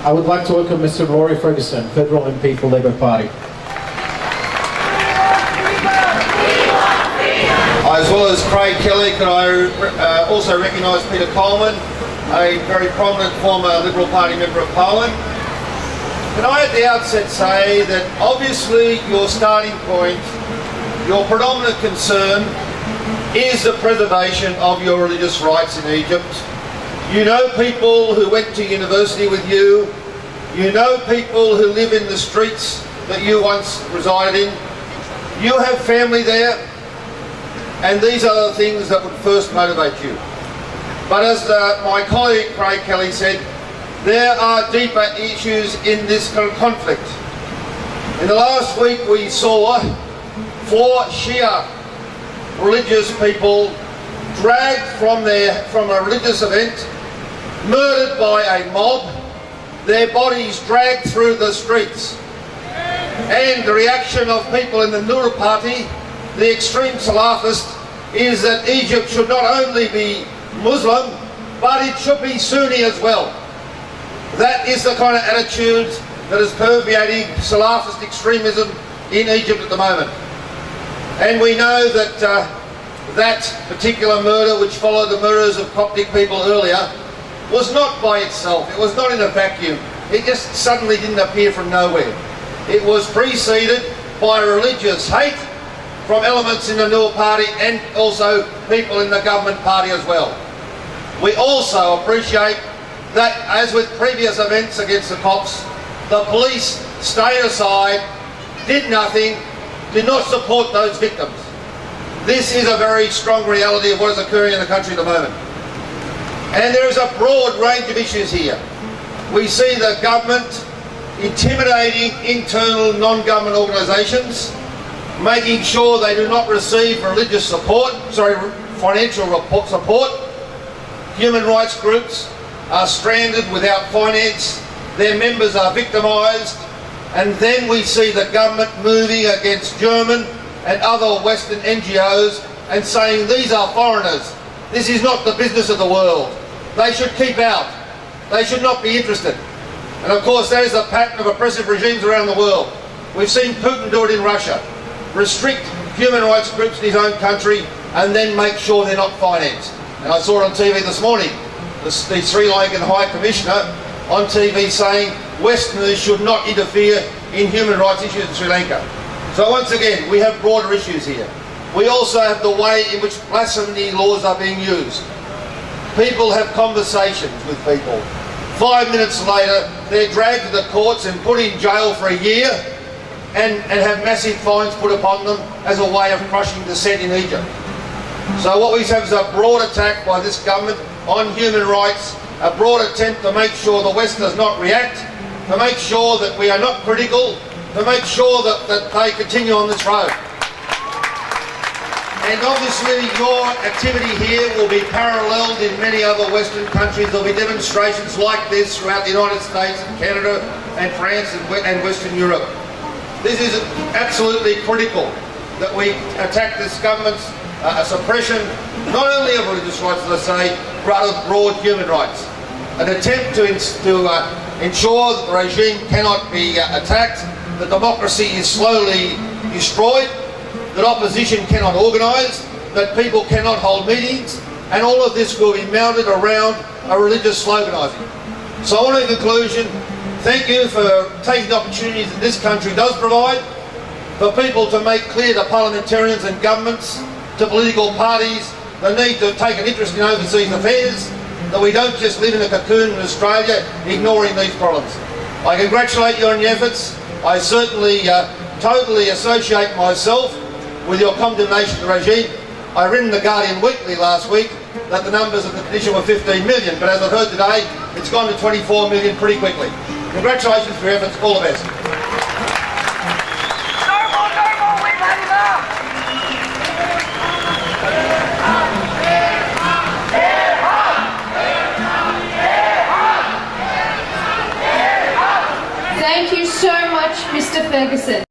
I would like to welcome Mr. Laurie Ferguson, Federal MP for Labour Party. As well as Craig Kelly, can I also recognise Peter Coleman, a very prominent former Liberal Party Member of Parliament. Can I at the outset say that obviously your starting point, your predominant concern is the preservation of your religious rights in Egypt. You know people who went to university with you. You know people who live in the streets that you once resided in. You have family there, and these are the things that would first motivate you. But as my colleague Craig Kelly said, there are deeper issues in this conflict. In the last week we saw 4 Shia religious people dragged from a religious event, murdered by a mob, their bodies dragged through the streets. And the reaction of people in the Noor Party, the extreme Salafist, is that Egypt should not only be Muslim, but it should be Sunni as well. That is the kind of attitude that is permeating Salafist extremism in Egypt at the moment. And we know that that particular murder, which followed the murders of Coptic people earlier, was not by itself. It was not in a vacuum. It just suddenly didn't appear from nowhere. It was preceded by religious hate from elements in the Noor Party and also people in the government party as well. We also appreciate that, as with previous events against the Copts, the police stayed aside, did nothing, did not support those victims. This is a very strong reality of what is occurring in the country at the moment. And there is a broad range of issues here. We see the government intimidating internal non-government organisations, making sure they do not receive religious support, financial support. Human rights groups are stranded without finance, their members are victimised, and then we see the government moving against German and other Western NGOs and saying these are foreigners, this is not the business of the world, they should keep out, they should not be interested. And of course that is a pattern of oppressive regimes around the world. We've seen Putin do it in Russia, restrict human rights groups in his own country and then make sure they're not financed. And I saw it on TV this morning, the Sri Lankan High Commissioner on TV saying Westerners should not interfere in human rights issues in Sri Lanka. So once again, we have broader issues here. We also have the way in which blasphemy laws are being used. People have conversations with people. 5 minutes later, they're dragged to the courts and put in jail for a year and have massive fines put upon them as a way of crushing dissent in Egypt. So what we have is a broad attack by this government on human rights, a broad attempt to make sure the West does not react, to make sure that we are not critical, to make sure that they continue on this road. And obviously your activity here will be paralleled in many other Western countries. There will be demonstrations like this throughout the United States and Canada and France and Western Europe. This is absolutely critical that we attack this government's suppression, not only of religious rights, as I say, but of broad human rights. An attempt to ensure that the regime cannot be attacked, that democracy is slowly destroyed, that opposition cannot organise, that people cannot hold meetings, and all of this will be mounted around a religious sloganising. So on in conclusion, thank you for taking the opportunities that this country does provide, for people to make clear to parliamentarians and governments, to political parties, the need to take an interest in overseas affairs, that we don't just live in a cocoon in Australia ignoring these problems. I congratulate you on your efforts. I certainly totally associate myself with your condemnation of the regime. I read in the Guardian Weekly last week that the numbers of the petition were 15 million, but as I've heard today, it's gone to 24 million pretty quickly. Congratulations for your efforts, all the best. Thank you so much, Mr. Ferguson.